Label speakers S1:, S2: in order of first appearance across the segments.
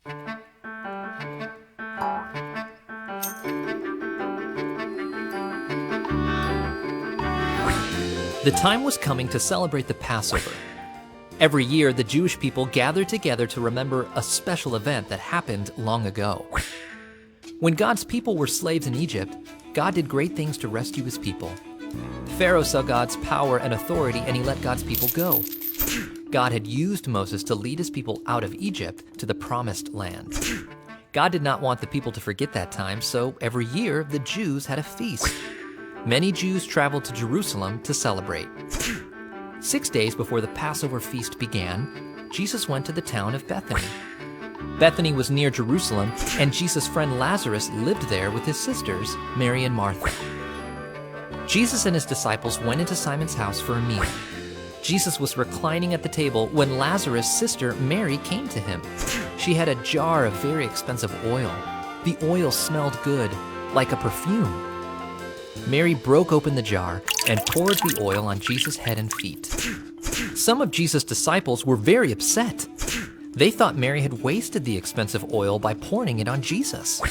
S1: The time was coming to celebrate the Passover. Every year, the Jewish people gathered together to remember a special event that happened long ago. When God's people were slaves in Egypt, God did great things to rescue his people. Pharaoh saw God's power and authority, and he let God's people go. God had used Moses to lead his people out of Egypt to the promised land. God did not want the people to forget that time, so every year the Jews had a feast. Many Jews traveled to Jerusalem to celebrate. 6 days before the Passover feast began, Jesus went to the town of Bethany. Bethany was near Jerusalem, and Jesus' friend Lazarus lived there with his sisters, Mary and Martha. Jesus and his disciples went into Simon's house for a meal. Jesus was reclining at the table when Lazarus' sister Mary came to him. She had a jar of very expensive oil. The oil smelled good, like a perfume. Mary broke open the jar and poured the oil on Jesus' head and feet. Some of Jesus' disciples were very upset. They thought Mary had wasted the expensive oil by pouring it on Jesus.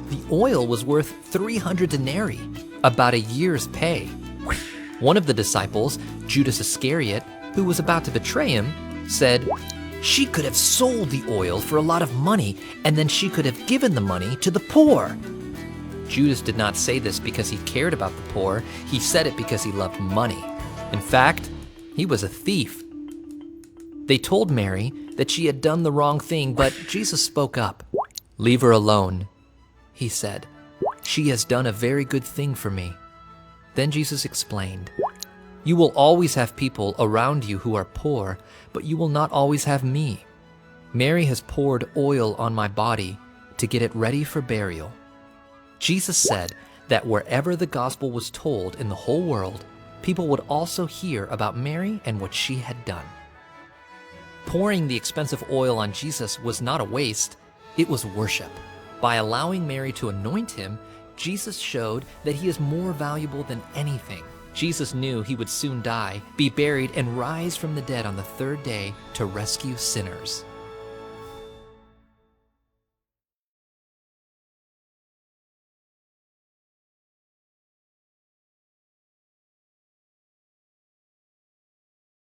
S1: The oil was worth 300 denarii, about a year's pay. One of the disciples, Judas Iscariot, who was about to betray him, said, "She could have sold the oil for a lot of money, and then she could have given the money to the poor." Judas did not say this because he cared about the poor. He said it because he loved money. In fact, he was a thief. They told Mary that she had done the wrong thing, but Jesus spoke up. "Leave her alone," he said. "She has done a very good thing for me." Then Jesus explained, "You will always have people around you who are poor, but you will not always have me. Mary has poured oil on my body to get it ready for burial." Jesus said that wherever the gospel was told in the whole world, people would also hear about Mary and what she had done. Pouring the expensive oil on Jesus was not a waste, it was worship. By allowing Mary to anoint him, Jesus showed that he is more valuable than anything. Jesus knew he would soon die, be buried, and rise from the dead on the third day to rescue sinners.